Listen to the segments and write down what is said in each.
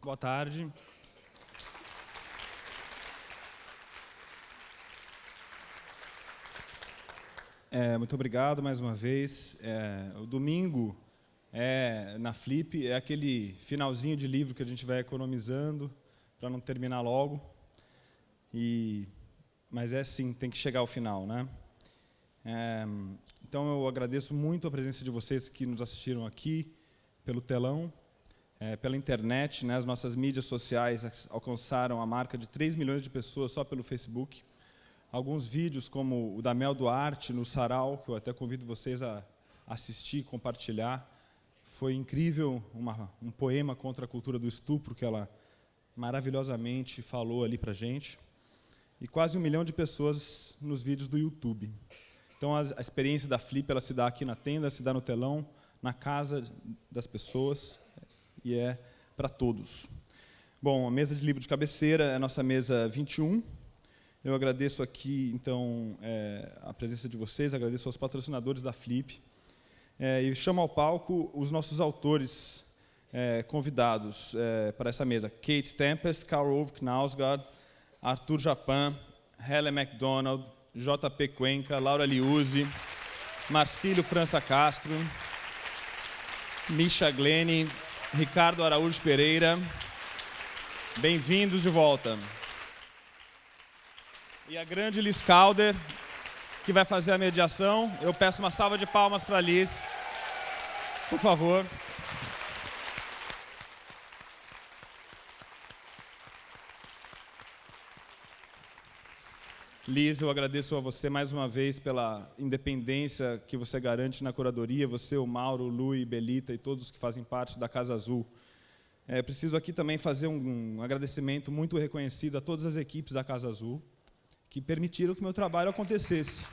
Boa tarde. Muito obrigado mais uma vez. O domingo na Flip é aquele finalzinho de livro que a gente vai economizando para não terminar logo. Mas sim, tem que chegar ao final, né? Então eu agradeço muito a presença de vocês que nos assistiram aqui pelo telão, pela internet, né? As nossas mídias sociais alcançaram a marca de 3 milhões de pessoas só pelo Facebook. Alguns vídeos, como o da Mel Duarte, no Sarau, que eu até convido vocês a assistir e compartilhar. Foi incrível, um poema contra a cultura do estupro, que ela maravilhosamente falou ali para a gente. E quase 1 milhão de pessoas nos vídeos do YouTube. Então, a experiência da Flip, ela se dá aqui na tenda, se dá no telão, na casa das pessoas, e é para todos. Bom, a mesa de livro de cabeceira é a nossa mesa 21. Eu agradeço aqui, então, a presença de vocês, agradeço aos patrocinadores da Flip, e chamo ao palco os nossos autores convidados para essa mesa. Tempest, Karl Ove Knausgård, Arthur Japin, Helen Macdonald, JP Cuenca, Liuzzi, Marcílio França Castro, Misha Glenny, Ricardo Araújo Pereira. Bem-vindos de volta. E a grande Liz Calder, que vai fazer a mediação. Eu peço uma salva de palmas para a Liz, por favor. Liz, eu agradeço a você mais uma vez pela independência que você garante na curadoria, você, o Mauro, o Lu e Belita e todos que fazem parte da Casa Azul. Preciso aqui também fazer um agradecimento muito reconhecido a todas as equipes da Casa Azul, que permitiram que o meu trabalho acontecesse.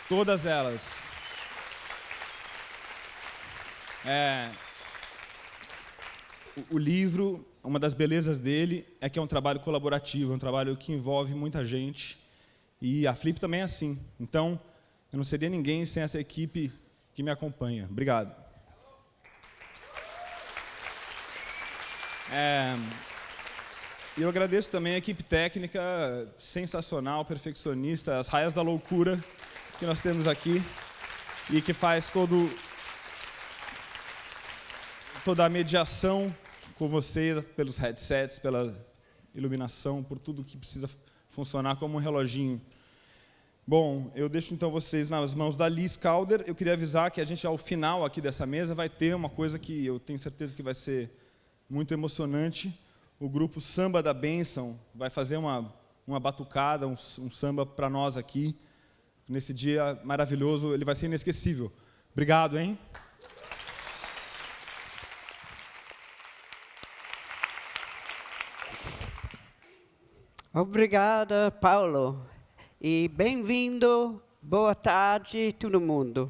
Todas elas. O livro, uma das belezas dele é que é um trabalho colaborativo, é um trabalho que envolve muita gente. E a Flip também é assim. Então, eu não seria ninguém sem essa equipe que me acompanha. Obrigado. Eu agradeço também a equipe técnica sensacional, perfeccionista, as raias da loucura que nós temos aqui e que faz toda a mediação com vocês, pelos headsets, pela iluminação, por tudo que precisa funcionar como um reloginho. Bom, eu deixo então vocês nas mãos da Liz Calder. Eu queria avisar que a gente, ao final aqui dessa mesa, vai ter uma coisa que eu tenho certeza que vai ser muito emocionante. O grupo Samba da Bênção vai fazer uma batucada, um samba para nós aqui. Nesse dia maravilhoso, ele vai ser inesquecível. Obrigado, hein? Obrigada, Paulo. E bem-vindo, boa tarde, todo mundo.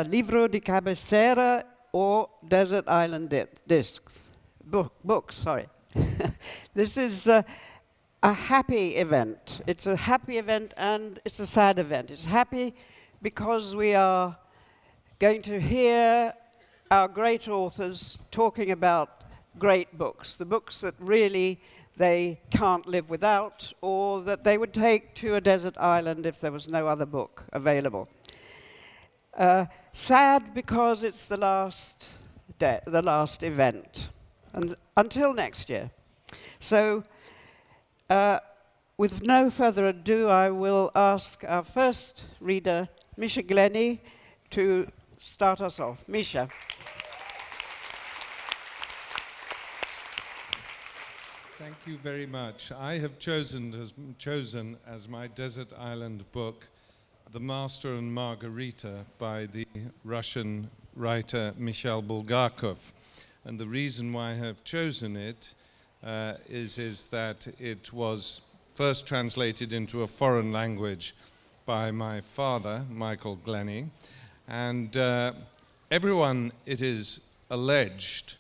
Livro de cabeceira ou Desert Island Discs. Books, sorry. This is a happy event. It's a happy event and it's a sad event. It's happy because we are going to hear our great authors talking about great books, the books that really they can't live without, or that they would take to a desert island if there was no other book available. Sad because it's the last event, and until next year. So, with no further ado, I will ask our first reader, Misha Glenny, to start us off. Misha. Thank you very much. I have chosen as my desert island book The Master and Margarita by the Russian writer Mikhail Bulgakov. And the reason why I have chosen it is that it was first translated into a foreign language by my father, Michael Glenny. And everyone, it is alleged,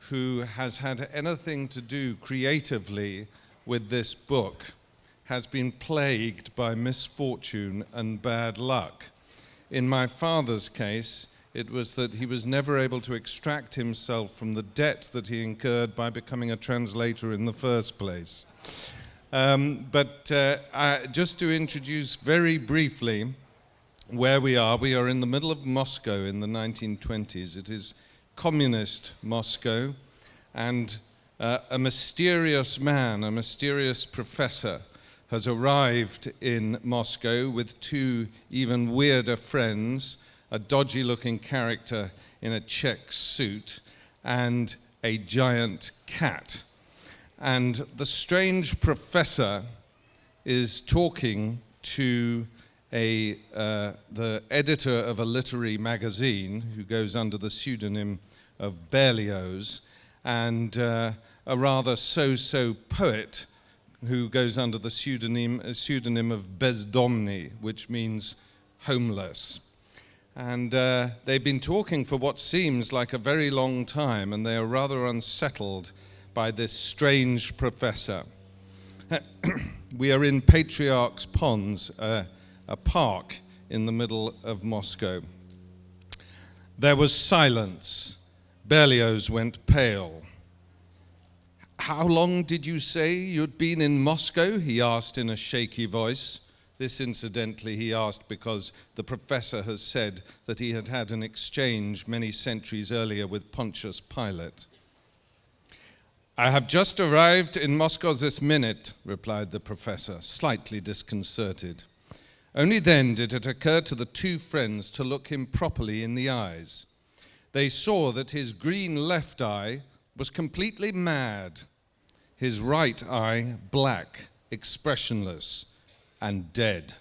who has had anything to do creatively with this book has been plagued by misfortune and bad luck. In my father's case, It was that he was never able to extract himself from the debt that he incurred by becoming a translator in the first place. Just to introduce very briefly where we are in the middle of Moscow in the 1920s. It is communist Moscow, and a mysterious man, a mysterious professor, has arrived in Moscow with two even weirder friends, a dodgy-looking character in a check suit, and a giant cat. And the strange professor is talking to the editor of a literary magazine who goes under the pseudonym of Berlioz, and a rather so-so poet who goes under the pseudonym of Bezdomny, which means homeless. And they've been talking for what seems like a very long time, and they are rather unsettled by this strange professor. We are in Patriarch's Ponds, a park in the middle of Moscow. There was silence. Berlioz went pale. "How long did you say you'd been in Moscow?" he asked in a shaky voice. This, incidentally, he asked because the professor has said that he had had an exchange many centuries earlier with Pontius Pilate. "I have just arrived in Moscow this minute," replied the professor, slightly disconcerted. Only then did it occur to the two friends to look him properly in the eyes. They saw that his green left eye was completely mad, his right eye black, expressionless, and dead.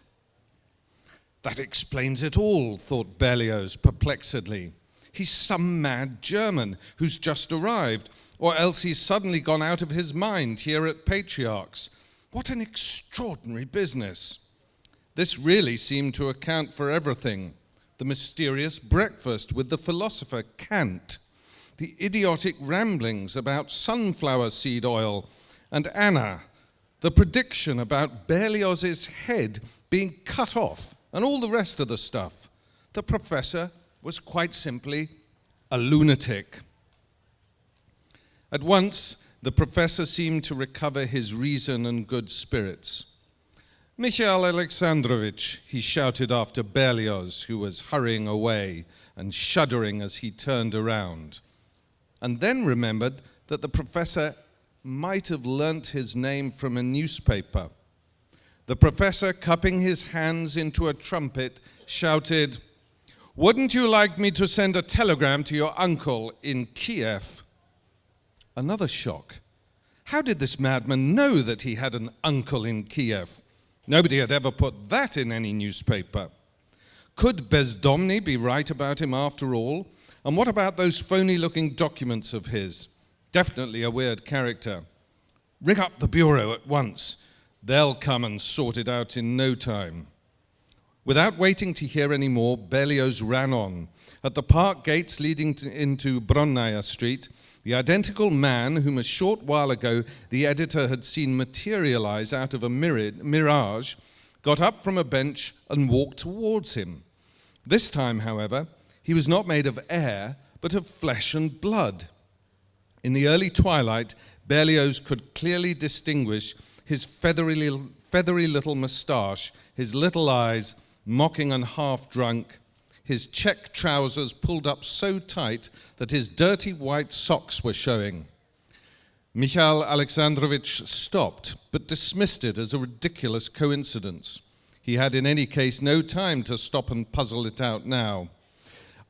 "That explains it all," thought Berlioz perplexedly. "He's some mad German who's just arrived, or else he's suddenly gone out of his mind here at Patriarch's. What an extraordinary business." This really seemed to account for everything. The mysterious breakfast with the philosopher Kant, the idiotic ramblings about sunflower seed oil and Anna, the prediction about Berlioz's head being cut off, and all the rest of the stuff. The professor was quite simply a lunatic. At once, the professor seemed to recover his reason and good spirits. "Michael Alexandrovich," he shouted after Berlioz, who was hurrying away and shuddering as he turned around, and then remembered that the professor might have learnt his name from a newspaper. The professor, cupping his hands into a trumpet, shouted, "Wouldn't you like me to send a telegram to your uncle in Kiev?" Another shock. How did this madman know that he had an uncle in Kiev? Nobody had ever put that in any newspaper. Could Bezdomny be right about him after all? And what about those phony-looking documents of his? Definitely a weird character. Ring up the bureau at once. They'll come and sort it out in no time. Without waiting to hear any more, Berlioz ran on. At the park gates leading into Bronnaya Street, the identical man whom a short while ago the editor had seen materialize out of a mirage got up from a bench and walked towards him. This time, however, he was not made of air, but of flesh and blood. In the early twilight, Berlioz could clearly distinguish his feathery little moustache, his little eyes, mocking and half-drunk, his check trousers pulled up so tight that his dirty white socks were showing. Michael Alexandrovich stopped, but dismissed it as a ridiculous coincidence. He had in any case no time to stop and puzzle it out now.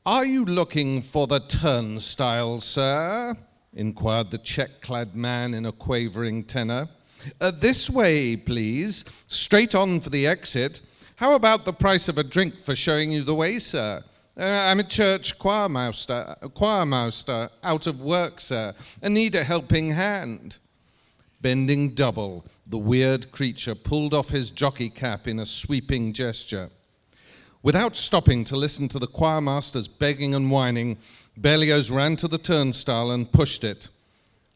"Are you looking for the turnstile, sir?" inquired the check-clad man in a quavering tenor. "This way, please. Straight on for the exit. How about the price of a drink for showing you the way, sir? I'm a church choirmaster, out of work, sir, and need a helping hand." Bending double, the weird creature pulled off his jockey cap in a sweeping gesture. Without stopping to listen to the choirmaster's begging and whining, Berlioz ran to the turnstile and pushed it.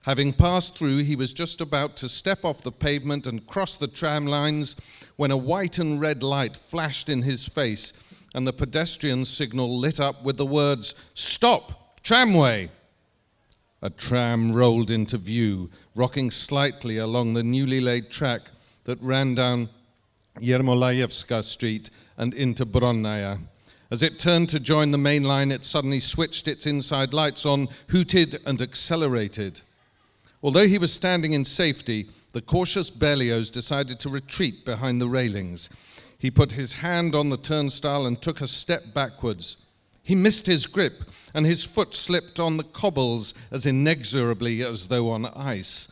Having passed through, he was just about to step off the pavement and cross the tram lines when a white and red light flashed in his face and the pedestrian signal lit up with the words, "Stop! Tramway!" A tram rolled into view, rocking slightly along the newly laid track that ran down Yermolajewska Street and into Bronnaya. As it turned to join the main line, it suddenly switched its inside lights on, hooted and accelerated. Although he was standing in safety, the cautious Berlioz decided to retreat behind the railings. He put his hand on the turnstile and took a step backwards. He missed his grip, and his foot slipped on the cobbles as inexorably as though on ice.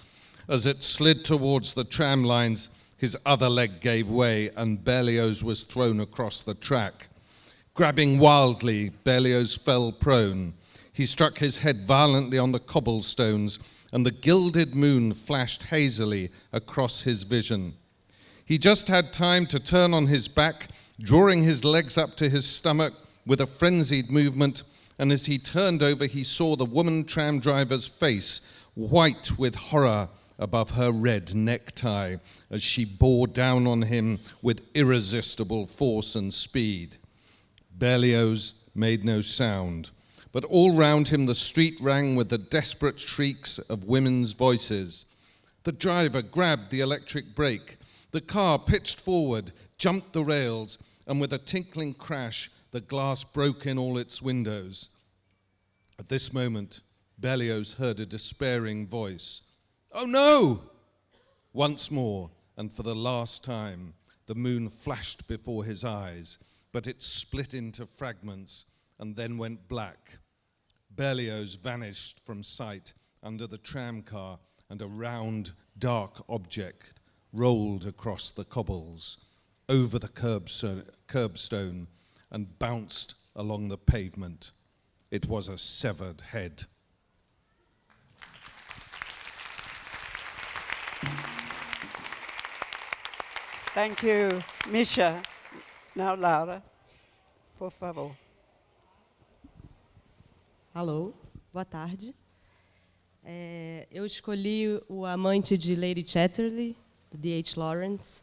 As it slid towards the tram lines, his other leg gave way, and Berlioz was thrown across the track. Grabbing wildly, Berlioz fell prone. He struck his head violently on the cobblestones, and the gilded moon flashed hazily across his vision. He just had time to turn on his back, drawing his legs up to his stomach with a frenzied movement, and as he turned over, he saw the woman tram driver's face, white with horror above her red necktie, as she bore down on him with irresistible force and speed. Berlioz made no sound, but all round him the street rang with the desperate shrieks of women's voices. The driver grabbed the electric brake. The car pitched forward, jumped the rails, and with a tinkling crash, the glass broke in all its windows. At this moment, Berlioz heard a despairing voice. "Oh no!" Once more, and for the last time, the moon flashed before his eyes, but it split into fragments and then went black. Berlioz vanished from sight under the tramcar, and a round, dark object rolled across the cobbles, over the curbstone, and bounced along the pavement. It was a severed head. Thank you, Misha. Now, Laura, por favor. Alô, boa tarde. Eu escolhi O Amante de Lady Chatterley, de D.H. Lawrence,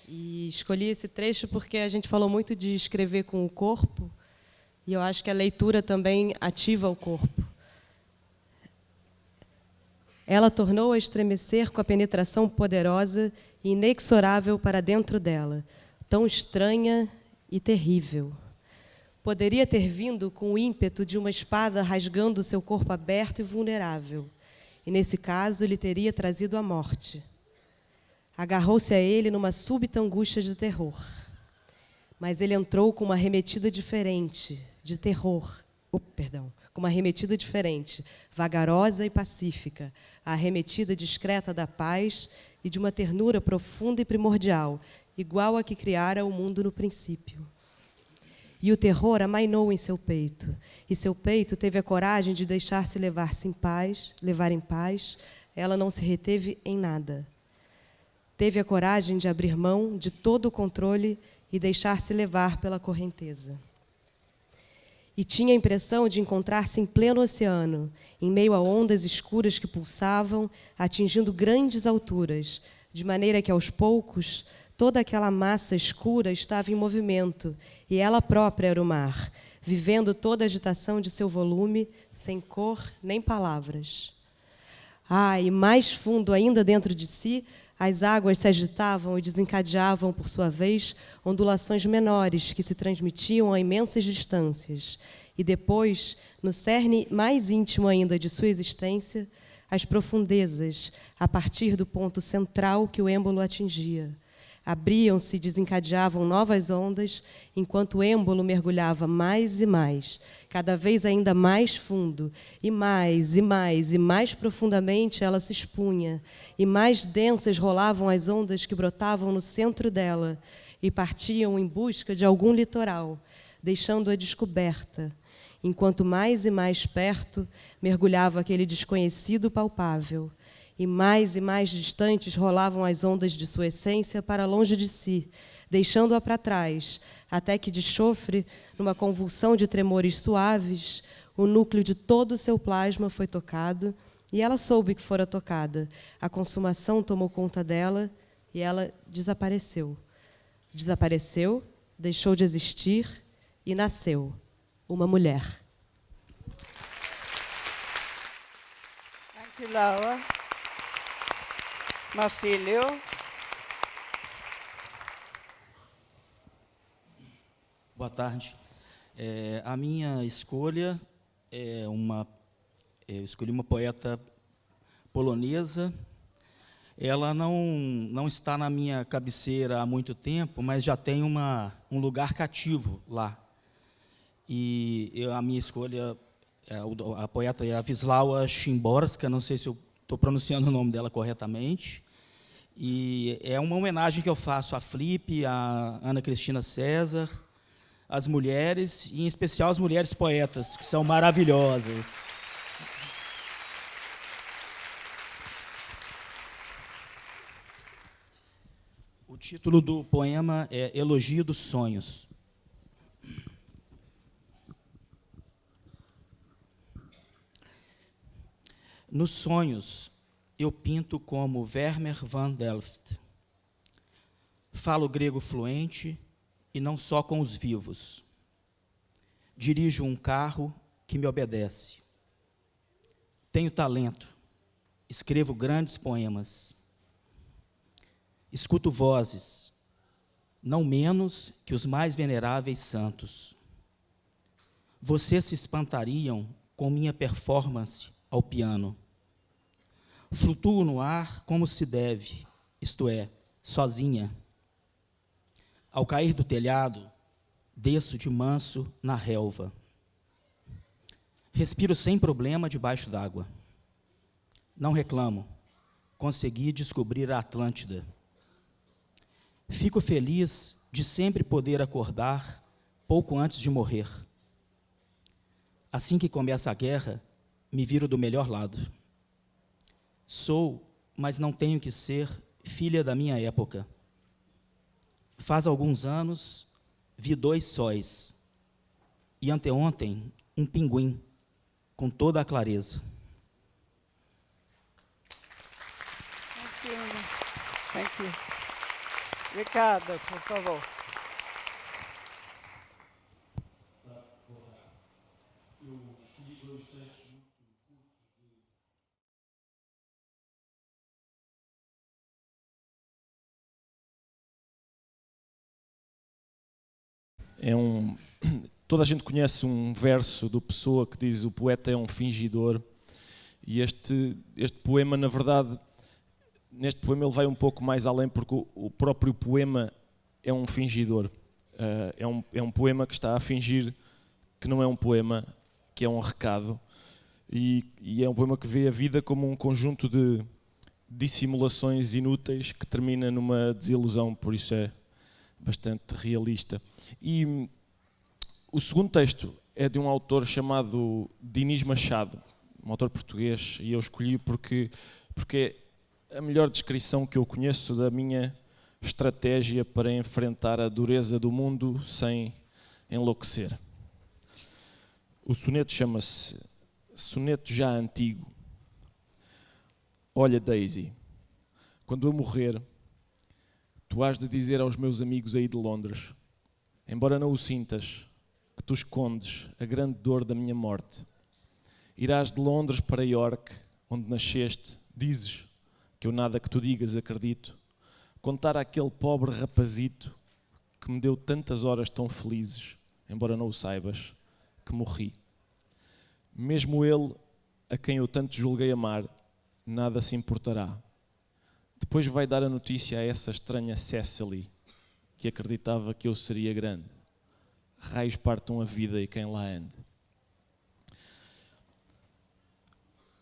e escolhi esse trecho porque a gente falou muito de escrever com o corpo, e eu acho que a leitura também ativa o corpo. Ela tornou a estremecer com a penetração poderosa e inexorável para dentro dela, tão estranha e terrível. Poderia ter vindo com o ímpeto de uma espada rasgando seu corpo aberto e vulnerável, e, nesse caso, lhe teria trazido a morte. Agarrou-se a ele numa súbita angústia de terror. Mas ele entrou com uma arremetida diferente, de terror. Com uma arremetida diferente, vagarosa e pacífica, a arremetida discreta da paz e de uma ternura profunda e primordial, igual a que criara o mundo no princípio. E o terror amainou em seu peito, e seu peito teve a coragem de deixar-se levar em paz, ela não se reteve em nada. Teve a coragem de abrir mão de todo o controle e deixar-se levar pela correnteza. E tinha a impressão de encontrar-se em pleno oceano, em meio a ondas escuras que pulsavam, atingindo grandes alturas, de maneira que, aos poucos, toda aquela massa escura estava em movimento, e ela própria era o mar, vivendo toda a agitação de seu volume, sem cor nem palavras. E mais fundo ainda dentro de si, as águas se agitavam e desencadeavam, por sua vez, ondulações menores que se transmitiam a imensas distâncias. E depois, no cerne mais íntimo ainda de sua existência, as profundezas, a partir do ponto central que o êmbolo atingia. Abriam-se e desencadeavam novas ondas, enquanto o êmbolo mergulhava mais e mais, cada vez ainda mais fundo, e mais profundamente ela se expunha, e mais densas rolavam as ondas que brotavam no centro dela, e partiam em busca de algum litoral, deixando-a descoberta, enquanto mais e mais perto mergulhava aquele desconhecido palpável, e mais distantes rolavam as ondas de sua essência para longe de si, deixando-a para trás, até que, de chofre, numa convulsão de tremores suaves, o núcleo de todo o seu plasma foi tocado, e ela soube que fora tocada. A consumação tomou conta dela, e ela desapareceu. Desapareceu, deixou de existir, e nasceu uma mulher. Thank you, Laura. Marcílio. Boa tarde. A minha escolha eu escolhi uma poeta polonesa. Ela não está na minha cabeceira há muito tempo, mas já tem um lugar cativo lá. E a minha escolha, a poeta é a Wisława Szymborska, não sei se eu estou pronunciando o nome dela corretamente. E é uma homenagem que eu faço à Flip, à Ana Cristina César, às mulheres, e em especial às mulheres poetas, que são maravilhosas. O título do poema é Elogio dos Sonhos. Nos sonhos, eu pinto como Vermeer van Delft. Falo grego fluente e não só com os vivos. Dirijo um carro que me obedece. Tenho talento, escrevo grandes poemas. Escuto vozes, não menos que os mais veneráveis santos. Vocês se espantariam com minha performance ao piano. Flutuo no ar como se deve, isto é, sozinha. Ao cair do telhado, desço de manso na relva. Respiro sem problema debaixo d'água. Não reclamo, consegui descobrir a Atlântida. Fico feliz de sempre poder acordar pouco antes de morrer. Assim que começa a guerra, me viro do melhor lado. Sou, mas não tenho que ser, filha da minha época. Faz alguns anos, vi 2 sóis, e anteontem, um pinguim, com toda a clareza. Thank you. Thank you. Ricardo, por favor. Toda a gente conhece um verso do Pessoa que diz: o poeta é um fingidor, e este poema, na verdade, neste poema ele vai um pouco mais além, porque o próprio poema é um fingidor. É um poema que está a fingir que não é um poema, que é um recado, e é um poema que vê a vida como um conjunto de dissimulações inúteis que termina numa desilusão, por isso é bastante realista. E o segundo texto é de um autor chamado Dinis Machado, um autor português, e eu escolhi porque é a melhor descrição que eu conheço da minha estratégia para enfrentar a dureza do mundo sem enlouquecer. O soneto chama-se Soneto Já Antigo. Olha, Daisy, quando eu morrer, tu hás de dizer aos meus amigos aí de Londres, embora não o sintas, que tu escondes a grande dor da minha morte. Irás de Londres para York, onde nasceste, dizes que eu nada que tu digas acredito, contar àquele pobre rapazito que me deu tantas horas tão felizes, embora não o saibas, que morri. Mesmo ele, a quem eu tanto julguei amar, nada se importará. Depois vai dar a notícia a essa estranha Cecily, que acreditava que eu seria grande. Raios partam a vida e quem lá ande.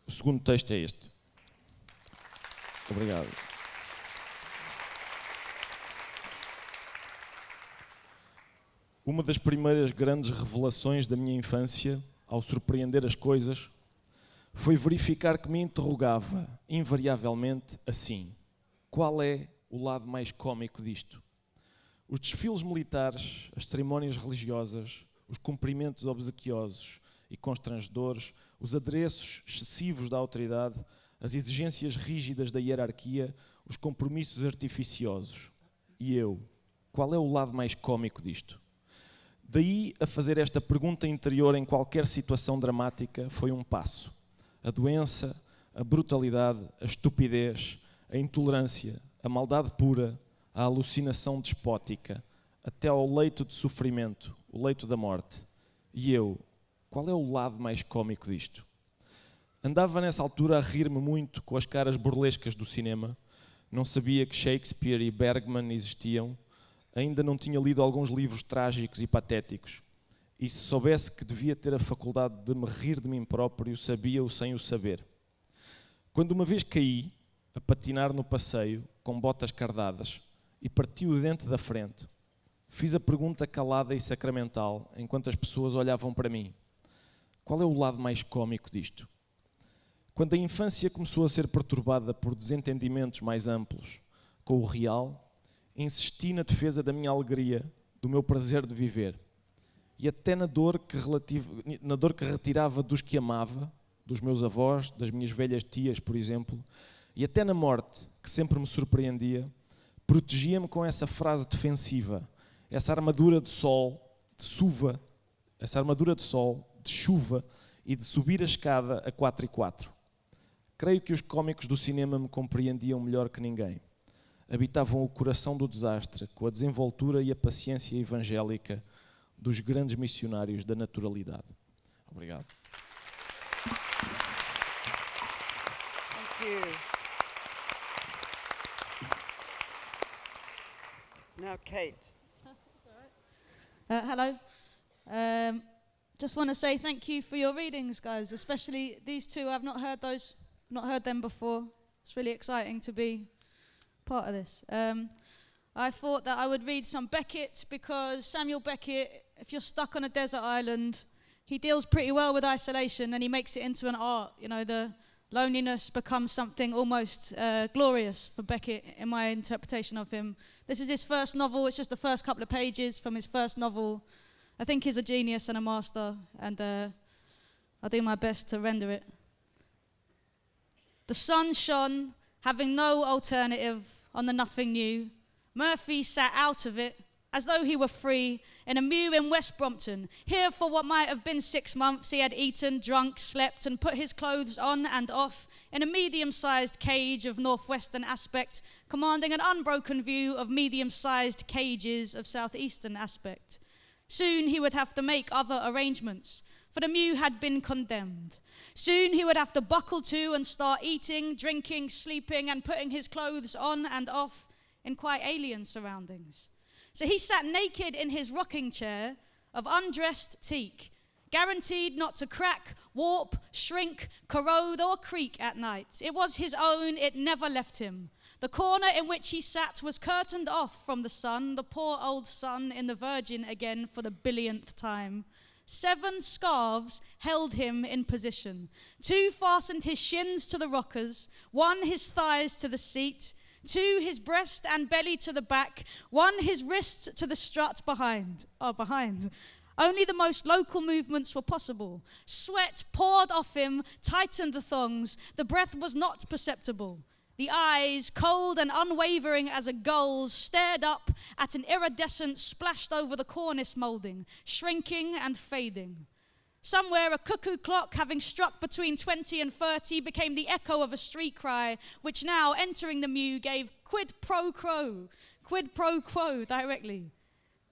O segundo texto é este. Obrigado. Uma das primeiras grandes revelações da minha infância, ao surpreender as coisas, foi verificar que me interrogava, invariavelmente, assim: qual é o lado mais cómico disto? Os desfiles militares, as cerimónias religiosas, os cumprimentos obsequiosos e constrangedores, os adereços excessivos da autoridade, as exigências rígidas da hierarquia, os compromissos artificiosos. E eu, qual é o lado mais cómico disto? Daí a fazer esta pergunta interior em qualquer situação dramática foi um passo. A doença, a brutalidade, a estupidez, a intolerância, a maldade pura, a alucinação despótica, até ao leito de sofrimento, o leito da morte. E eu, qual é o lado mais cómico disto? Andava nessa altura a rir-me muito com as caras burlescas do cinema, não sabia que Shakespeare e Bergman existiam, ainda não tinha lido alguns livros trágicos e patéticos, e se soubesse que devia ter a faculdade de me rir de mim próprio, sabia-o sem o saber. Quando uma vez caí, a patinar no passeio, com botas cardadas, e parti o dente da frente, fiz a pergunta calada e sacramental, enquanto as pessoas olhavam para mim. Qual é o lado mais cómico disto? Quando a infância começou a ser perturbada por desentendimentos mais amplos com o real, insisti na defesa da minha alegria, do meu prazer de viver. E até na dor que retirava dos que amava, dos meus avós, das minhas velhas tias, por exemplo, e até na morte, que sempre me surpreendia, protegia-me com essa frase defensiva, essa armadura de sol, de chuva, essa armadura de sol, de chuva e de subir a escada a 4x4. Creio que os cómicos do cinema me compreendiam melhor que ninguém. Habitavam o coração do desastre com a desenvoltura e a paciência evangélica dos grandes missionários da naturalidade. Obrigado. Thank you. Now, Kate. Hello. Just want to say thank you for your readings, guys, especially these two. I've not heard them before. It's really exciting to be part of this. I thought that I would read some Beckett because Samuel Beckett, if you're stuck on a desert island, he deals pretty well with isolation and he makes it into an art. You know, the loneliness becomes something almost glorious for Beckett in my interpretation of him. This is his first novel. It's just the first couple of pages from his first novel. I think he's a genius and a master, and I'll do my best to render it. The sun shone, having no alternative on the nothing new. Murphy sat out of it, as though he were free, in a mew in West Brompton. Here for what might have been 6 months, he had eaten, drunk, slept, and put his clothes on and off in a medium-sized cage of northwestern aspect, commanding an unbroken view of medium-sized cages of southeastern aspect. Soon he would have to make other arrangements, for the mew had been condemned. Soon he would have to buckle to and start eating, drinking, sleeping, and putting his clothes on and off in quite alien surroundings. So he sat naked in his rocking chair of undressed teak, guaranteed not to crack, warp, shrink, corrode, or creak at night. It was his own, it never left him. The corner in which he sat was curtained off from the sun, the poor old sun in the Virgin again for the billionth time. 7 scarves held him in position. 2 fastened his shins to the rockers, 1 his thighs to the seat, 2 his breast and belly to the back, 1 his wrists to the strut behind. Only the most local movements were possible. Sweat poured off him, tightened the thongs. The breath was not perceptible. The eyes, cold and unwavering as a gull's, stared up at an iridescence splashed over the cornice moulding, shrinking and fading. Somewhere a cuckoo clock, having struck between 20 and 30, became the echo of a street cry, which now, entering the mew, gave quid pro quo directly.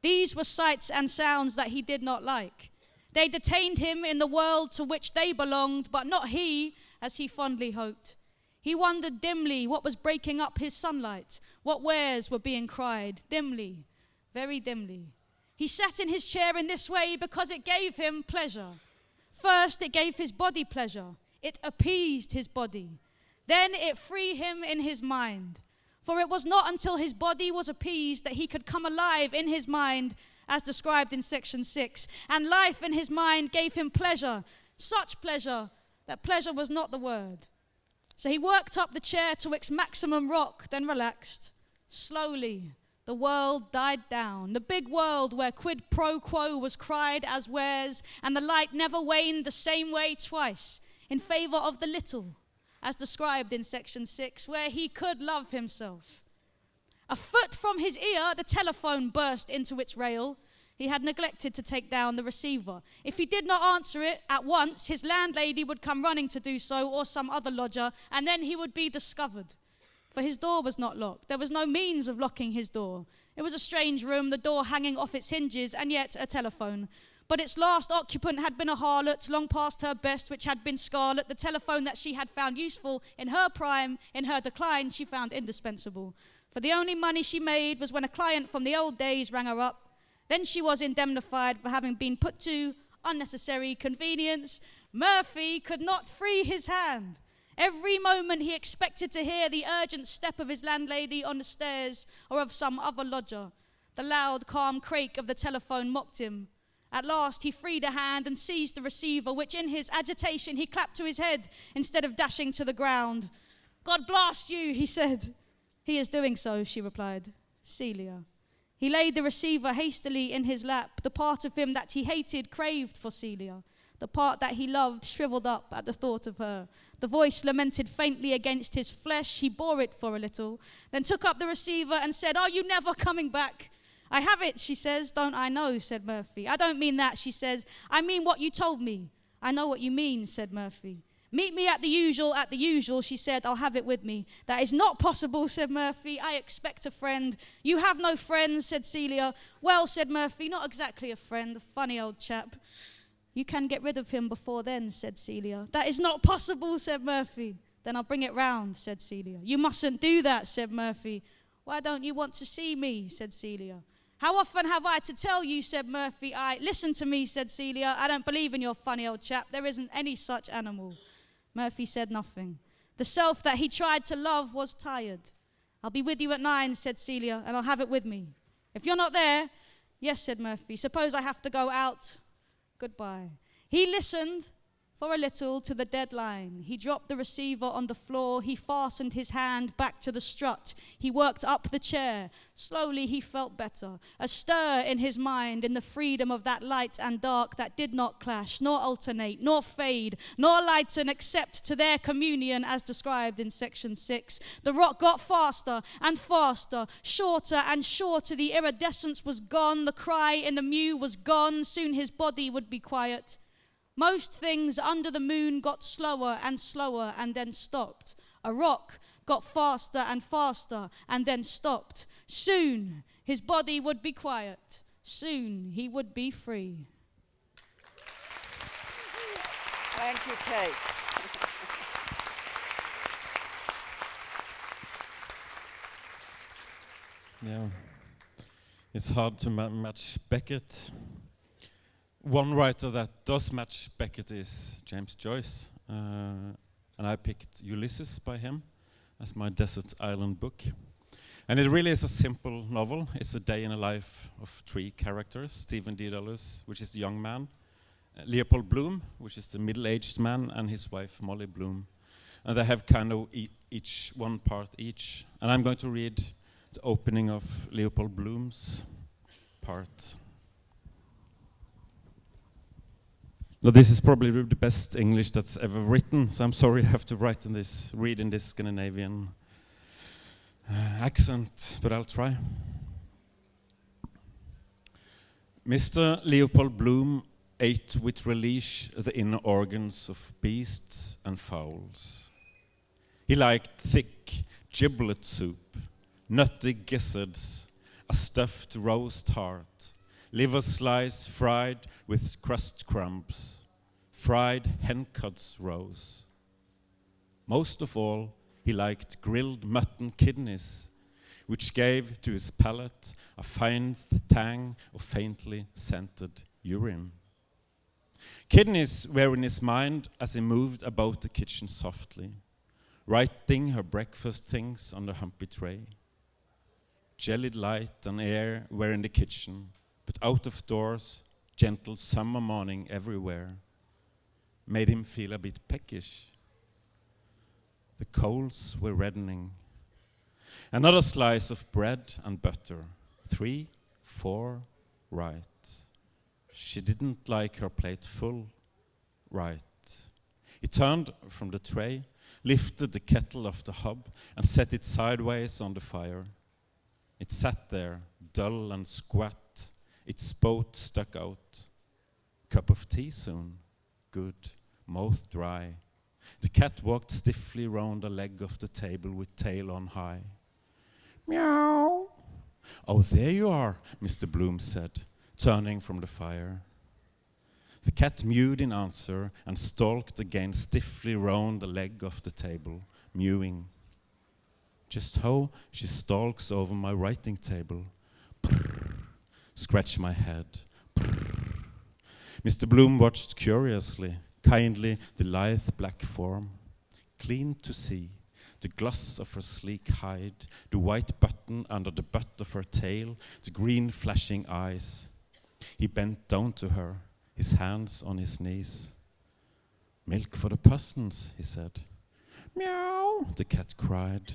These were sights and sounds that he did not like. They detained him in the world to which they belonged, but not he, as he fondly hoped. He wondered dimly what was breaking up his sunlight, what wares were being cried, dimly, very dimly. He sat in his chair in this way because it gave him pleasure. First, it gave his body pleasure. It appeased his body. Then it freed him in his mind. For it was not until his body was appeased that he could come alive in his mind, as described in section 6. And life in his mind gave him pleasure, such pleasure that pleasure was not the word. So he worked up the chair to its maximum rock, then relaxed. Slowly, the world died down, the big world where quid pro quo was cried as wares, and the light never waned the same way twice, in favor of the little, as described in section 6, where he could love himself. A foot from his ear, the telephone burst into its rail. he had neglected to take down the receiver. If he did not answer it at once, his landlady would come running to do so, or some other lodger, and then he would be discovered. For his door was not locked. There was no means of locking his door. It was a strange room, the door hanging off its hinges, and yet a telephone. But its last occupant had been a harlot, long past her best, which had been scarlet. The telephone that she had found useful in her prime, in her decline, she found indispensable. For the only money she made was when a client from the old days rang her up. Then she was indemnified for having been put to unnecessary convenience. Murphy could not free his hand. Every moment he expected to hear the urgent step of his landlady on the stairs or of some other lodger. The loud, calm crake of the telephone mocked him. At last he freed a hand and seized the receiver, which in his agitation he clapped to his head instead of dashing to the ground. "God blast you," he said. "He is doing so," she replied. Celia. He laid the receiver hastily in his lap. The part of him that he hated craved for Celia. The part that he loved shriveled up at the thought of her. The voice lamented faintly against his flesh. He bore it for a little, then took up the receiver and said, "Are you never coming back?" "I have it," she says. "Don't I know," said Murphy. "I don't mean that," she says. "I mean what you told me." "I know what you mean," said Murphy. "Meet me at the usual," she said. "I'll have it with me." "That is not possible," said Murphy. "I expect a friend." "You have no friends," said Celia. "Well," said Murphy, "not exactly a friend, a funny old chap." "You can get rid of him before then," said Celia. "That is not possible," said Murphy. "Then I'll bring it round," said Celia. "You mustn't do that," said Murphy. "Why don't you want to see me?" said Celia. "How often have I to tell you?" said Murphy. "Listen to me," said Celia. "I don't believe in your funny old chap. There isn't any such animal." Murphy said nothing. The self that he tried to love was tired. "I'll be with you at 9, said Celia, "and I'll have it with me." "If you're not there..." "Yes," said Murphy. "Suppose I have to go out." "Goodbye." He listened for a little to the dead line. He dropped the receiver on the floor. He fastened his hand back to the strut. He worked up the chair. Slowly he felt better. A stir in his mind, in the freedom of that light and dark that did not clash, nor alternate, nor fade, nor lighten except to their communion as described in section 6. The rock got faster and faster, shorter and shorter. The iridescence was gone. The cry in the mew was gone. Soon his body would be quiet. Most things under the moon got slower and slower and then stopped. A rock got faster and faster and then stopped. Soon his body would be quiet. Soon he would be free. Thank you, Kate. Yeah, it's hard to match Beckett. One writer that does match Beckett is James Joyce, and I picked Ulysses by him as my desert island book. And it really is a simple novel. It's a day in the life of 3 characters: Stephen Dedalus, which is the young man, Leopold Bloom, which is the middle-aged man, and his wife Molly Bloom. And they have kind of each one part each. And I'm going to read the opening of Leopold Bloom's part. Now, this is probably the best English that's ever written, so I'm sorry I have to read in this Scandinavian accent, but I'll try. Mr. Leopold Bloom ate with relish the inner organs of beasts and fowls. He liked thick giblet soup, nutty gizzards, a stuffed roast heart, liver slice fried with crust crumbs, fried hencuds roes. Most of all, he liked grilled mutton kidneys, which gave to his palate a fine tang of faintly scented urine. Kidneys were in his mind as he moved about the kitchen softly, writing her breakfast things on the humpy tray. Jellied light and air were in the kitchen, but out of doors, gentle summer morning everywhere made him feel a bit peckish. The coals were reddening. Another slice of bread and butter. 3, 4, right. She didn't like her plate full, right. He turned from the tray, lifted the kettle off the hob, and set it sideways on the fire. It sat there, dull and squat, its boat stuck out. Cup of tea soon. Good. Mouth dry. The cat walked stiffly round a leg of the table with tail on high. Meow. Oh, there you are, Mr. Bloom said, turning from the fire. The cat mewed in answer and stalked again stiffly round the leg of the table, mewing. Just how she stalks over my writing table. Prrr. Scratch my head. Prrr. Mr. Bloom watched curiously, kindly, the lithe black form. Clean to see, the gloss of her sleek hide, the white button under the butt of her tail, the green flashing eyes. He bent down to her, his hands on his knees. Milk for the pussons, he said. Meow, the cat cried.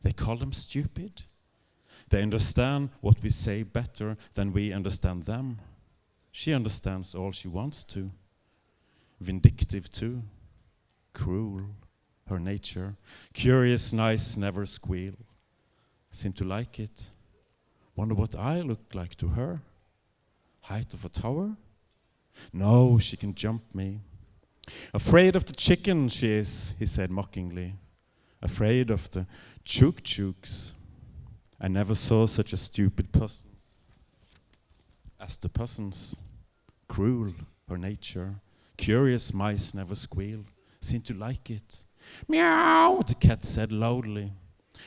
They call them stupid. They understand what we say better than we understand them. She understands all she wants to. Vindictive too. Cruel, her nature. Curious, nice, never squeal. Seem to like it. Wonder what I look like to her. Height of a tower? No, she can jump me. Afraid of the chicken she is, he said mockingly. Afraid of the chook-chooks. I never saw such a stupid pussons. As the pussons. Cruel, her nature. Curious mice never squeal. Seem to like it. Meow, the cat said loudly.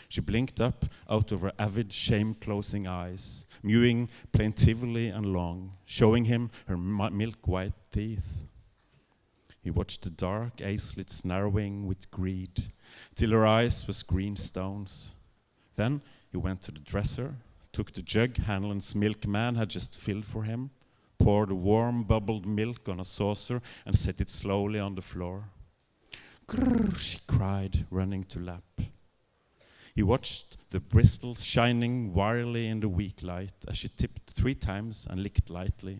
She blinked up out of her avid, shame-closing eyes, mewing plaintively and long, showing him her milk-white teeth. He watched the dark eye-slits narrowing with greed, till her eyes was green stones. Then he went to the dresser, took the jug Hanlon's milkman had just filled for him, poured the warm, bubbled milk on a saucer, and set it slowly on the floor. Grrr, she cried, running to lap. He watched the bristles shining wirily in the weak light as she tipped 3 times and licked lightly.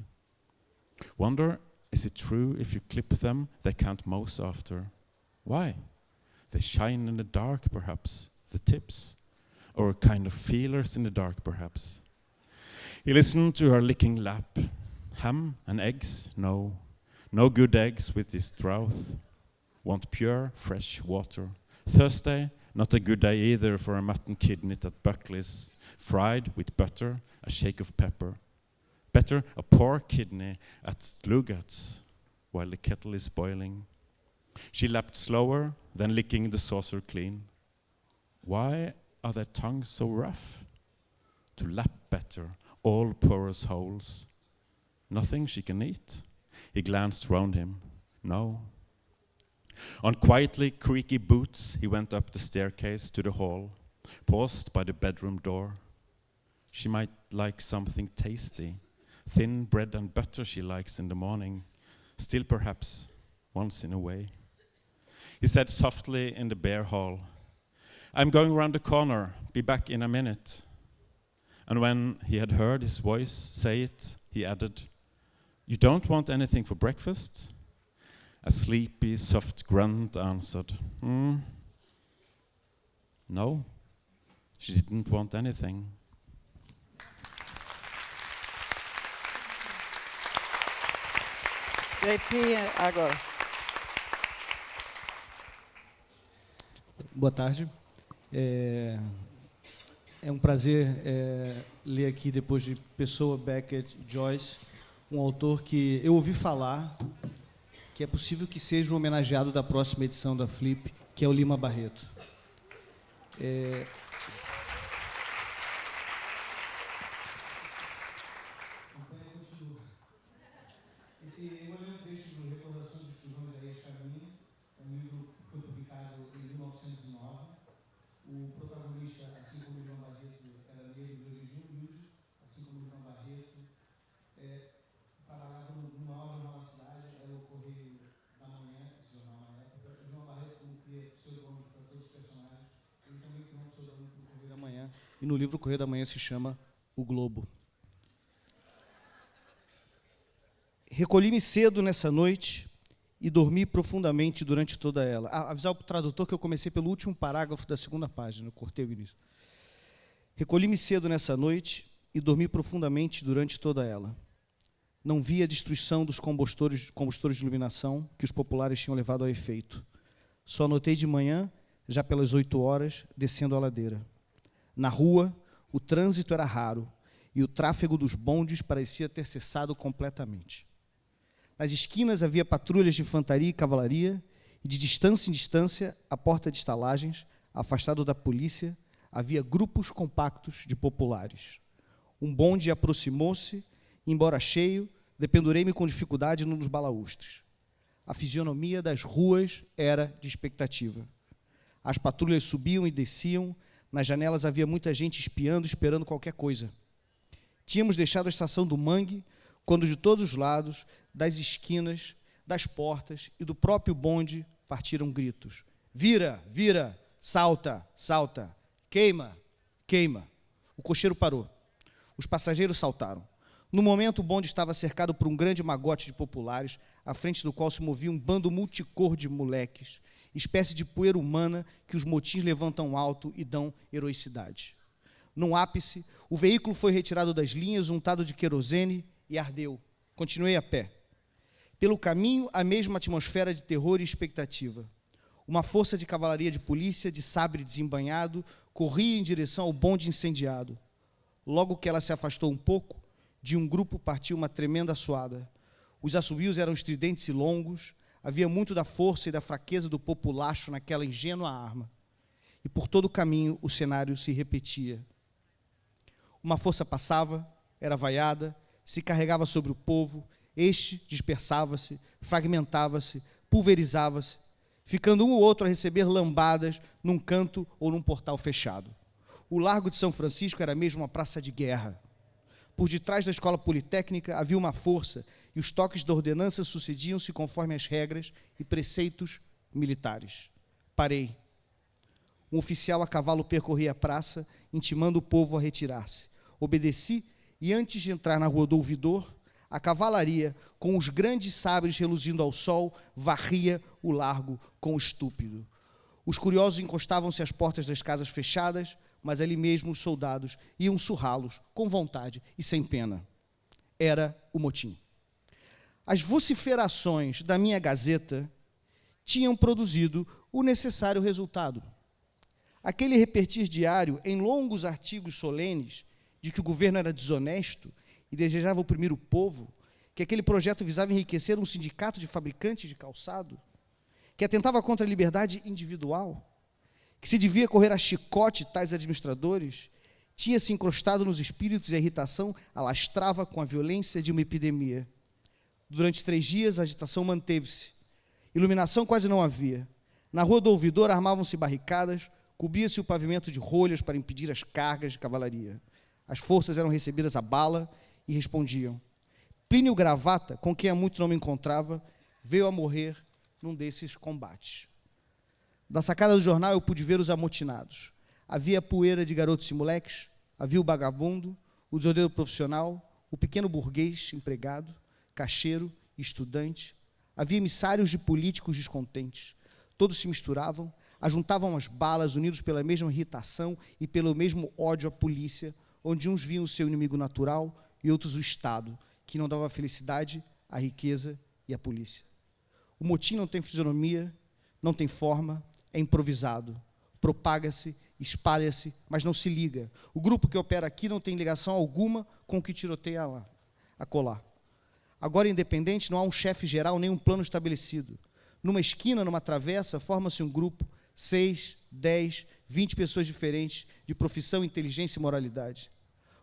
Wonder, is it true if you clip them, they can't mouse after? Why? They shine in the dark, perhaps, the tips. Or kind of feelers in the dark, perhaps. He listened to her licking lap. Ham and eggs? No. No good eggs with this drought. Want pure, fresh water. Thursday? Not a good day either for a mutton kidney at Buckley's, fried with butter, a shake of pepper. Better a pork kidney at Lugat's while the kettle is boiling. She lapped slower, then licking the saucer clean. Why are their tongues so rough? To lap better, all porous holes. Nothing she can eat? He glanced round him. No. On quietly creaky boots, he went up the staircase to the hall, paused by the bedroom door. She might like something tasty. Thin bread and butter she likes in the morning, still perhaps once in a way. He said softly in the bare hall, I'm going round the corner, be back in a minute. And when he had heard his voice say it, he added, You don't want anything for breakfast? A sleepy, soft grunt answered, No, she didn't want anything. JP agora. Boa tarde. É um prazer ler aqui, depois de Pessoa, Beckett, Joyce, um autor que eu ouvi falar, que é possível que seja o homenageado da próxima edição da Flip, que é o Lima Barreto. O protagonista, assim como o João Barreto, era negro de origem humilde, assim como o João Barreto, trabalhava no maior jornal da cidade, era o Correio da Manhã, esse jornal na época. O João Barreto, como cria pseudônimos para todos os personagens, ele também criou um pseudônimo para o Correio da Manhã. E no livro o Correio da Manhã se chama O Globo. Recolhi-me cedo nessa noite e dormi profundamente durante toda ela. Avisar para o tradutor que eu comecei pelo último parágrafo da segunda página, eu cortei o início. Recolhi-me cedo nessa noite e dormi profundamente durante toda ela. Não vi a destruição dos combustores de iluminação que os populares tinham levado a efeito. Só notei de manhã, já pelas 8 horas, descendo a ladeira. Na rua, o trânsito era raro e o tráfego dos bondes parecia ter cessado completamente. Nas esquinas havia patrulhas de infantaria e cavalaria, e de distância em distância, à porta de estalagens, afastado da polícia, havia grupos compactos de populares. Um bonde aproximou-se, embora cheio, dependurei-me com dificuldade num dos balaústres. A fisionomia das ruas era de expectativa. As patrulhas subiam e desciam, nas janelas havia muita gente espiando, esperando qualquer coisa. Tínhamos deixado a estação do Mangue, quando de todos os lados, das esquinas, das portas e do próprio bonde partiram gritos. Vira, vira, salta, salta, queima, queima. O cocheiro parou. Os passageiros saltaram. No momento, o bonde estava cercado por um grande magote de populares, à frente do qual se movia um bando multicor de moleques, espécie de poeira humana que os motins levantam alto e dão heroicidade. Num ápice, o veículo foi retirado das linhas, untado de querosene e ardeu. Continuei a pé. Pelo caminho, a mesma atmosfera de terror e expectativa. Uma força de cavalaria de polícia, de sabre desembainhado, corria em direção ao bonde incendiado. Logo que ela se afastou um pouco, de um grupo partiu uma tremenda suada. Os assobios eram estridentes e longos, havia muito da força e da fraqueza do populacho naquela ingênua arma. E por todo o caminho o cenário se repetia. Uma força passava, era vaiada, se carregava sobre o povo, este dispersava-se, fragmentava-se, pulverizava-se, ficando um ou outro a receber lambadas num canto ou num portal fechado. O Largo de São Francisco era mesmo uma praça de guerra. Por detrás da escola politécnica havia uma força e os toques da ordenança sucediam-se conforme as regras e preceitos militares. Parei. Um oficial a cavalo percorria a praça, intimando o povo a retirar-se. Obedeci e, antes de entrar na Rua do Ouvidor, a cavalaria, com os grandes sabres reluzindo ao sol, varria o largo com o estúpido. Os curiosos encostavam-se às portas das casas fechadas, mas ali mesmo os soldados iam surrá-los com vontade e sem pena. Era o motim. As vociferações da minha Gazeta tinham produzido o necessário resultado. Aquele repetir diário, em longos artigos solenes, de que o governo era desonesto e desejava oprimir o povo, que aquele projeto visava enriquecer um sindicato de fabricantes de calçado, que atentava contra a liberdade individual, que se devia correr a chicote tais administradores, tinha se encrostado nos espíritos e a irritação alastrava com a violência de uma epidemia. Durante 3 dias a agitação manteve-se. Iluminação quase não havia. Na Rua do Ouvidor armavam-se barricadas, cobria-se o pavimento de rolhas para impedir as cargas de cavalaria. As forças eram recebidas a bala e respondiam. Plínio Gravata, com quem há muito não me encontrava, veio a morrer num desses combates. Da sacada do jornal eu pude ver os amotinados. Havia a poeira de garotos e moleques, havia o vagabundo, o desordeiro profissional, o pequeno burguês empregado, caixeiro, estudante. Havia emissários de políticos descontentes. Todos se misturavam, ajuntavam as balas, unidos pela mesma irritação e pelo mesmo ódio à polícia, onde uns viam o seu inimigo natural e outros o Estado, que não dava a felicidade, a riqueza e a polícia. O motim não tem fisionomia, não tem forma, é improvisado, propaga-se, espalha-se, mas não se liga. O grupo que opera aqui não tem ligação alguma com o que tiroteia lá, acolá. Agora, independente, não há um chefe geral nem um plano estabelecido. Numa esquina, numa travessa, forma-se um grupo, 6, 10, 20 pessoas diferentes, de profissão, inteligência e moralidade.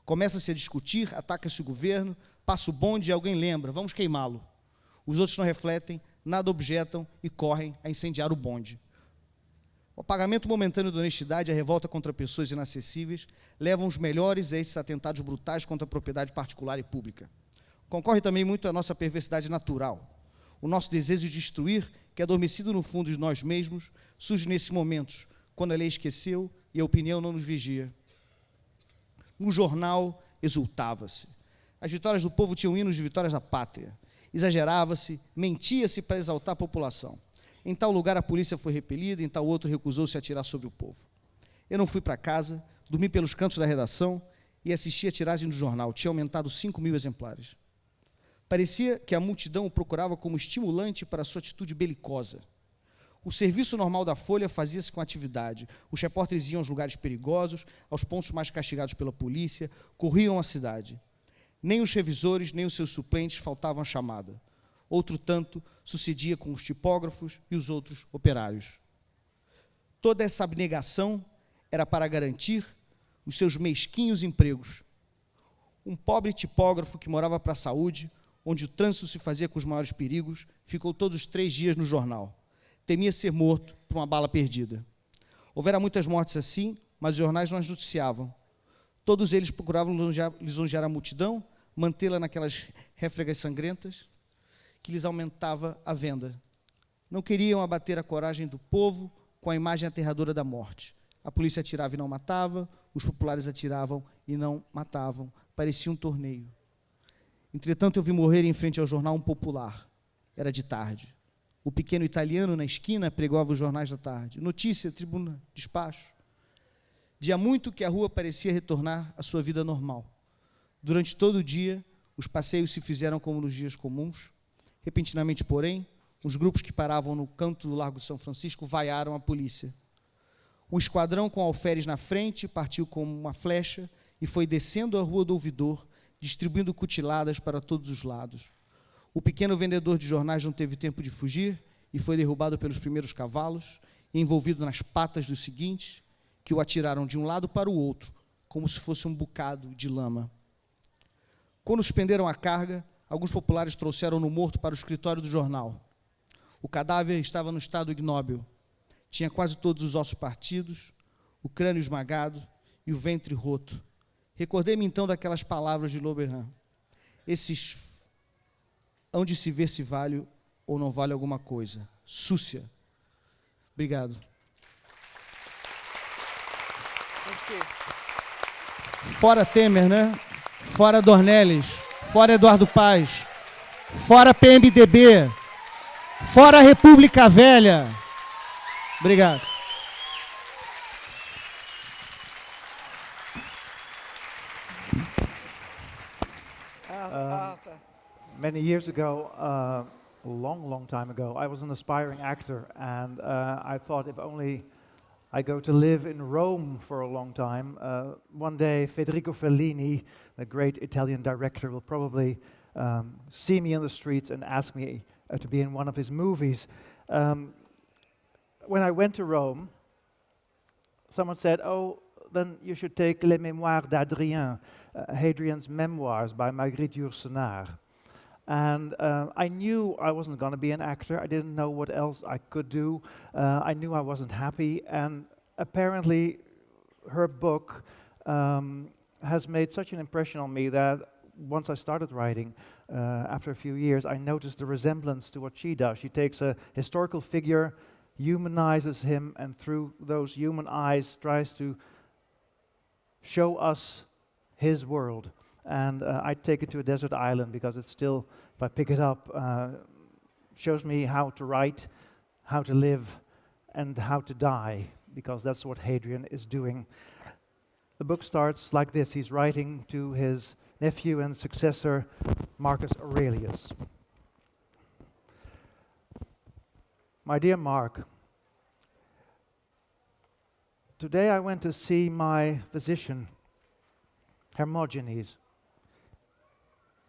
Começa-se a discutir, ataca-se o governo, passa o bonde e alguém lembra, vamos queimá-lo. Os outros não refletem, nada objetam e correm a incendiar o bonde. O apagamento momentâneo da honestidade e a revolta contra pessoas inacessíveis levam os melhores a esses atentados brutais contra a propriedade particular e pública. Concorre também muito a nossa perversidade natural. O nosso desejo de destruir, que é adormecido no fundo de nós mesmos, surge nesses momentos, quando a lei esqueceu e a opinião não nos vigia. No jornal, exultava-se. As vitórias do povo tinham hinos de vitórias da pátria. Exagerava-se, mentia-se para exaltar a população. Em tal lugar a polícia foi repelida, em tal outro recusou-se a atirar sobre o povo. Eu não fui para casa, dormi pelos cantos da redação e assisti a tiragem do jornal. Tinha aumentado 5.000 exemplares. Parecia que a multidão o procurava como estimulante para sua atitude belicosa. O serviço normal da Folha fazia-se com atividade. Os repórteres iam aos lugares perigosos, aos pontos mais castigados pela polícia, corriam a cidade. Nem os revisores, nem os seus suplentes faltavam à chamada. Outro tanto sucedia com os tipógrafos e os outros operários. Toda essa abnegação era para garantir os seus mesquinhos empregos. Um pobre tipógrafo que morava para a saúde, onde o trânsito se fazia com os maiores perigos, ficou todos os 3 dias no jornal. Temia ser morto por uma bala perdida. Houvera muitas mortes assim, mas os jornais não as noticiavam. Todos eles procuravam lisonjear a multidão, mantê-la naquelas réfregas sangrentas, que lhes aumentava a venda. Não queriam abater a coragem do povo com a imagem aterradora da morte. A polícia atirava e não matava, os populares atiravam e não matavam. Parecia um torneio. Entretanto, eu vi morrer em frente ao jornal um popular. Era de tarde. O pequeno italiano na esquina pregava os jornais da tarde. Notícia, tribuna, despacho. De há muito que a rua parecia retornar à sua vida normal. Durante todo o dia, os passeios se fizeram como nos dias comuns. Repentinamente, porém, os grupos que paravam no canto do Largo de São Francisco vaiaram a polícia. O esquadrão com alferes na frente partiu como uma flecha e foi descendo a Rua do Ouvidor, distribuindo cutiladas para todos os lados. O pequeno vendedor de jornais não teve tempo de fugir e foi derrubado pelos primeiros cavalos, envolvido nas patas dos seguintes, que o atiraram de um lado para o outro, como se fosse um bocado de lama. Quando suspenderam a carga, alguns populares trouxeram o morto para o escritório do jornal. O cadáver estava no estado ignóbil. Tinha quase todos os ossos partidos, o crânio esmagado e o ventre roto. Recordei-me então daquelas palavras de Loberhan. Esses hão de se ver se vale ou não vale alguma coisa. Súcia. Obrigado. Fora Temer, né? Fora Dornelles. Fora Eduardo Paes. Fora PMDB. Fora República Velha. Obrigado. Many years ago, a long time ago, I was an aspiring actor, and I thought if only I go to live in Rome for a long time, one day Federico Fellini, the great Italian director, will probably see me in the streets and ask me to be in one of his movies. When I went to Rome, someone said, "Oh, then you should take Les Mémoires d'Adrien, Hadrian's Memoirs by Marguerite Yourcenar." And I knew I wasn't going to be an actor. I didn't know what else I could do. I knew I wasn't happy. And apparently her book has made such an impression on me that once I started writing, after a few years, I noticed the resemblance to what she does. She takes a historical figure, humanizes him, and through those human eyes tries to show us his world. And I take it to a desert island because it's still, if I pick it up, shows me how to write, how to live, and how to die, because that's what Hadrian is doing. The book starts like this. He's writing to his nephew and successor, Marcus Aurelius. My dear Mark, today I went to see my physician, Hermogenes.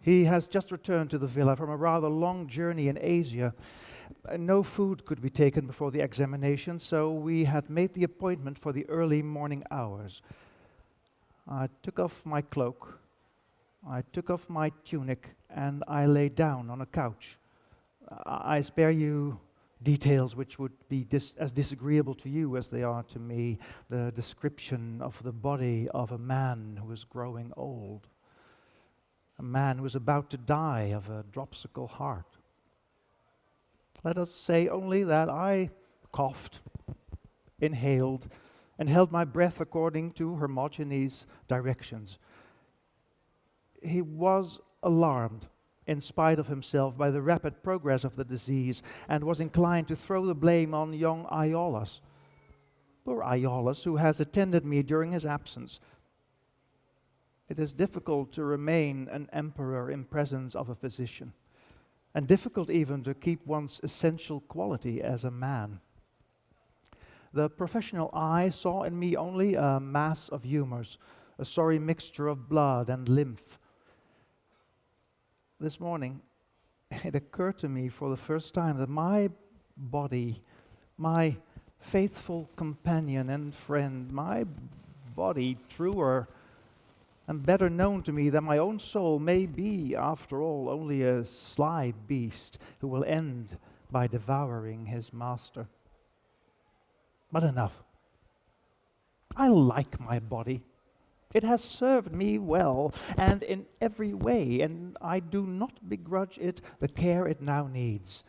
He has just returned to the villa from a rather long journey in Asia. No food could be taken before the examination, so we had made the appointment for the early morning hours. I took off my cloak, I took off my tunic, and I lay down on a couch. I spare you details which would be as disagreeable to you as they are to me, the description of the body of a man who is growing old. A man who is about to die of a dropsical heart. Let us say only that I coughed, inhaled, and held my breath according to Hermogenes' directions. He was alarmed, in spite of himself, by the rapid progress of the disease, and was inclined to throw the blame on young Iolaus. Poor Iolaus, who has attended me during his absence. It is difficult to remain an emperor in presence of a physician, and difficult even to keep one's essential quality as a man. The professional eye saw in me only a mass of humors, a sorry mixture of blood and lymph. This morning, it occurred to me for the first time that my body, my faithful companion and friend, my body, truer and better known to me than my own soul, may be, after all, only a sly beast who will end by devouring his master. But enough. I like my body. It has served me well, and in every way, and I do not begrudge it the care it now needs.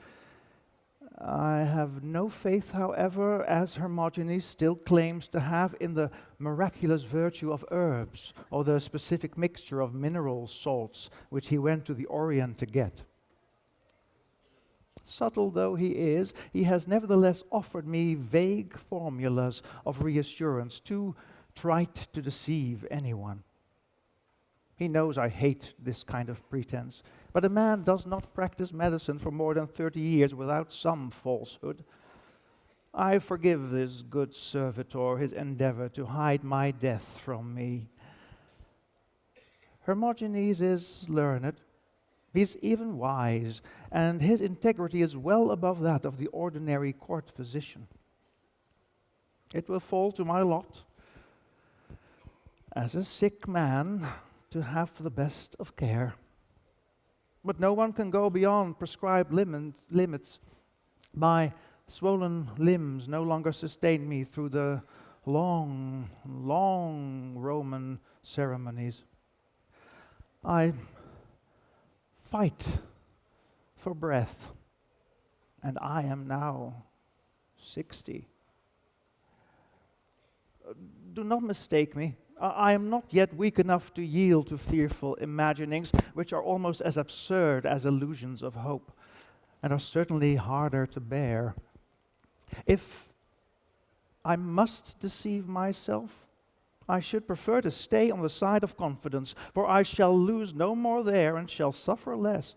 I have no faith, however, as Hermogenes still claims to have, in the miraculous virtue of herbs, or the specific mixture of mineral salts which he went to the Orient to get. Subtle though he is, he has nevertheless offered me vague formulas of reassurance, too trite to deceive anyone. He knows I hate this kind of pretense, but a man does not practice medicine for more than 30 years without some falsehood. I forgive this good servitor his endeavor to hide my death from me. Hermogenes is learned. He's even wise, and his integrity is well above that of the ordinary court physician. It will fall to my lot, as a sick man, to have the best of care. But no one can go beyond prescribed limits. My swollen limbs no longer sustain me through the long, long Roman ceremonies. I fight for breath, and I am now 60. Do not mistake me. I am not yet weak enough to yield to fearful imaginings, which are almost as absurd as illusions of hope, and are certainly harder to bear. If I must deceive myself, I should prefer to stay on the side of confidence, for I shall lose no more there and shall suffer less.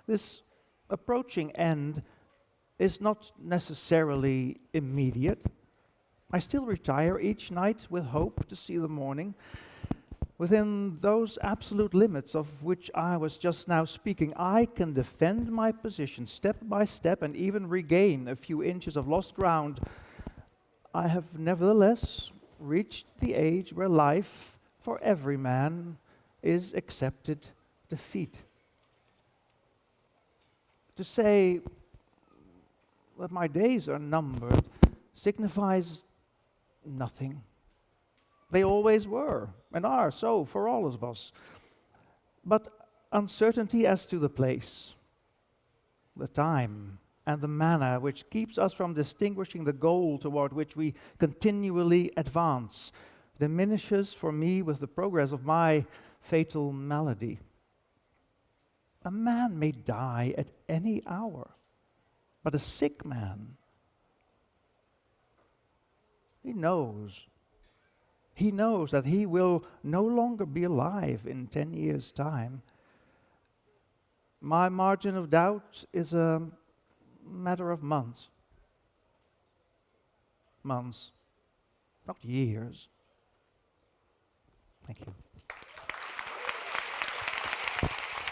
This approaching end is not necessarily immediate. I still retire each night with hope to see the morning. Within those absolute limits of which I was just now speaking, I can defend my position step by step and even regain a few inches of lost ground. I have nevertheless reached the age where life, for every man, is accepted defeat. To say that my days are numbered signifies nothing. They always were and are so for all of us. But uncertainty as to the place, the time, and the manner which keeps us from distinguishing the goal toward which we continually advance diminishes for me with the progress of my fatal malady. A man may die at any hour, but a sick man, he knows that he will no longer be alive in 10 years' time. My margin of doubt is a matter of months. Months, not years. Thank you.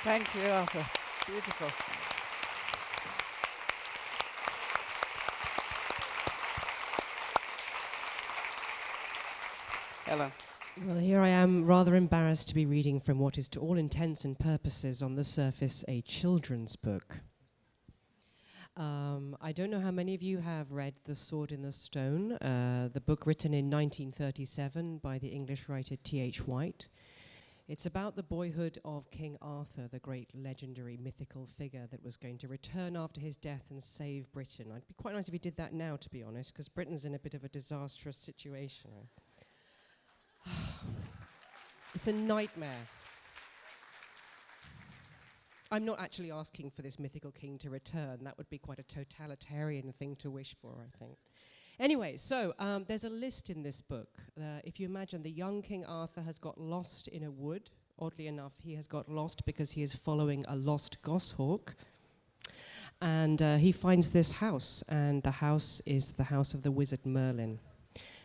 Thank you, Arthur. Beautiful. Helen. Well, here I am, rather embarrassed to be reading from what is, to all intents and purposes, on the surface, a children's book. I don't know how many of you have read The Sword in the Stone, the book written in 1937 by the English writer T.H. White. It's about the boyhood of King Arthur, the great legendary mythical figure that was going to return after his death and save Britain. It'd be quite nice if he did that now, to be honest, because Britain's in a bit of a disastrous situation. It's a nightmare. I'm not actually asking for this mythical king to return. That would be quite a totalitarian thing to wish for, I think. Anyway, so there's a list in this book. If you imagine, the young King Arthur has got lost in a wood. Oddly enough, he has got lost because he is following a lost goshawk. And he finds this house, and the house is the house of the wizard Merlin.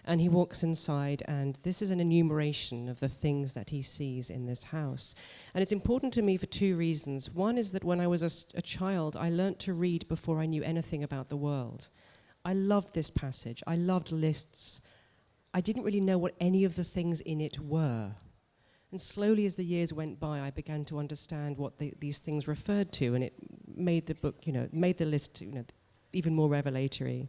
And he walks inside, and this is an enumeration of the things that he sees in this house. And it's important to me for two reasons. One is that when I was a child, I learnt to read before I knew anything about the world. I loved this passage. I loved lists. I didn't really know what any of the things in it were. And slowly, as the years went by, I began to understand what these things referred to, and it made the book, made the list, even more revelatory.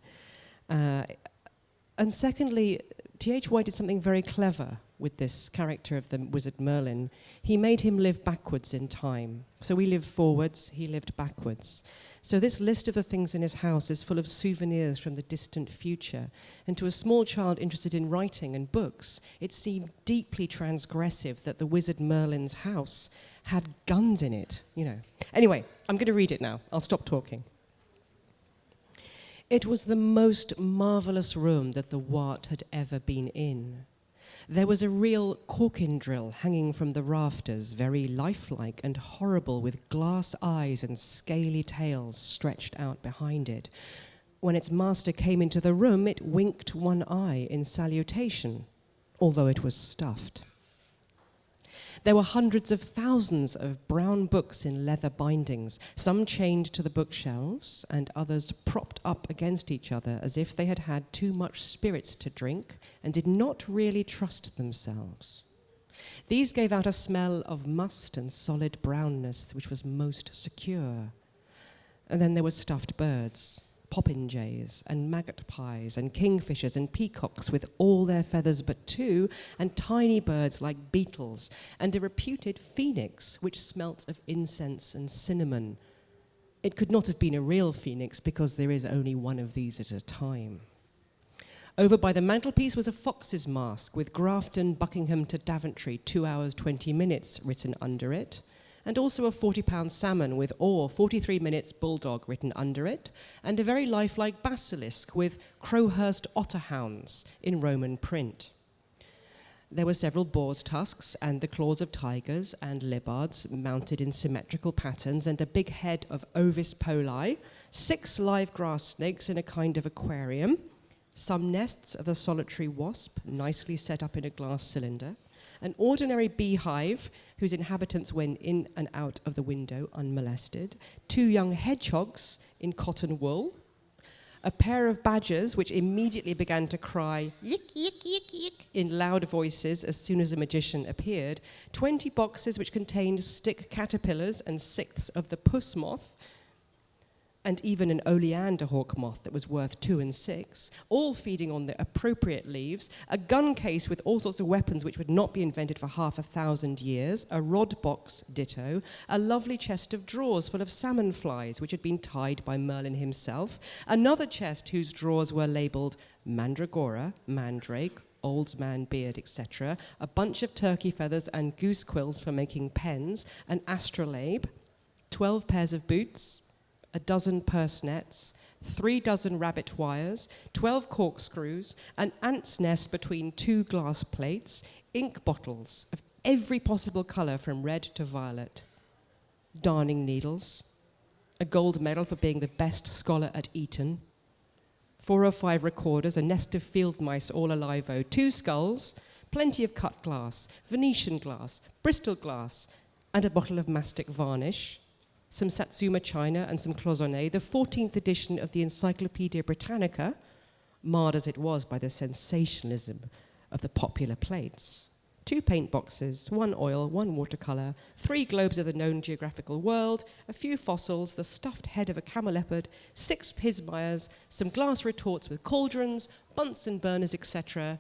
And secondly, T.H. White did something very clever with this character of the wizard Merlin. He made him live backwards in time. So we lived forwards, he lived backwards. So this list of the things in his house is full of souvenirs from the distant future. And to a small child interested in writing and books, it seemed deeply transgressive that the wizard Merlin's house had guns in it, Anyway, I'm going to read it now. I'll stop talking. It was the most marvelous room that the Wart had ever been in. There was a real corking drill hanging from the rafters, very lifelike and horrible, with glass eyes and scaly tails stretched out behind it. When its master came into the room, it winked one eye in salutation, although it was stuffed. There were hundreds of thousands of brown books in leather bindings, some chained to the bookshelves and others propped up against each other as if they had had too much spirits to drink and did not really trust themselves. These gave out a smell of must and solid brownness which was most secure. And then there were stuffed birds, popinjays and maggot pies and kingfishers and peacocks with all their feathers but two, and tiny birds like beetles, and a reputed phoenix which smelt of incense and cinnamon. It could not have been a real phoenix because there is only one of these at a time. Over by the mantelpiece was a fox's mask with Grafton, Buckingham to Daventry, 2 hours 20 minutes written under it, and also a 40-pound salmon with or 43 minutes bulldog written under it, and a very lifelike basilisk with Crowhurst otterhounds in Roman print. There were several boar's tusks and the claws of tigers and leopards mounted in symmetrical patterns, and a big head of Ovis poli, 6 live grass snakes in a kind of aquarium, some nests of the solitary wasp nicely set up in a glass cylinder, an ordinary beehive whose inhabitants went in and out of the window unmolested, 2 young hedgehogs in cotton wool, a pair of badgers which immediately began to cry yick, yick, yick, yick in loud voices as soon as a magician appeared, 20 boxes which contained stick caterpillars and 6 of the puss moth, and even an oleander hawk moth that was worth 2 and 6, all feeding on the appropriate leaves, a gun case with all sorts of weapons which would not be invented for 500 years, a rod box ditto, a lovely chest of drawers full of salmon flies which had been tied by Merlin himself, another chest whose drawers were labelled mandragora, mandrake, old man beard, etc., a bunch of turkey feathers and goose quills for making pens, an astrolabe, 12 pairs of boots, a dozen purse nets, 3 dozen rabbit wires, 12 corkscrews, an ant's nest between 2 glass plates, ink bottles of every possible colour from red to violet, darning needles, a gold medal for being the best scholar at Eton, 4 or 5 recorders, a nest of field mice all alive-o, 2 skulls, plenty of cut glass, Venetian glass, Bristol glass, and a bottle of mastic varnish, some Satsuma china and some cloisonné, the 14th edition of the Encyclopaedia Britannica, marred as it was by the sensationalism of the popular plates, 2 paint boxes, 1 oil, 1 watercolour, 3 globes of the known geographical world, a few fossils, the stuffed head of a camel-leopard, 6 pismires, some glass retorts with cauldrons, Bunsen burners, etc.,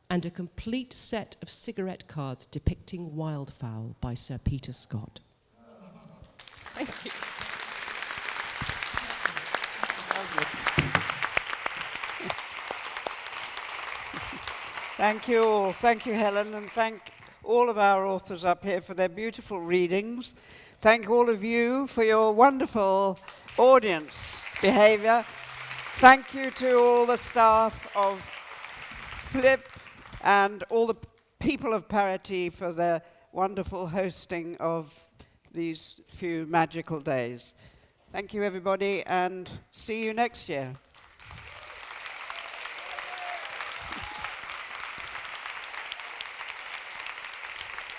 and a complete set of cigarette cards depicting wildfowl by Sir Peter Scott. Thank you. Thank you all. Thank you, Helen, and thank all of our authors up here for their beautiful readings. Thank all of you for your wonderful audience behaviour. Thank you to all the staff of Flip and all the people of Parity for their wonderful hosting of these few magical days. Thank you, everybody, and see you next year.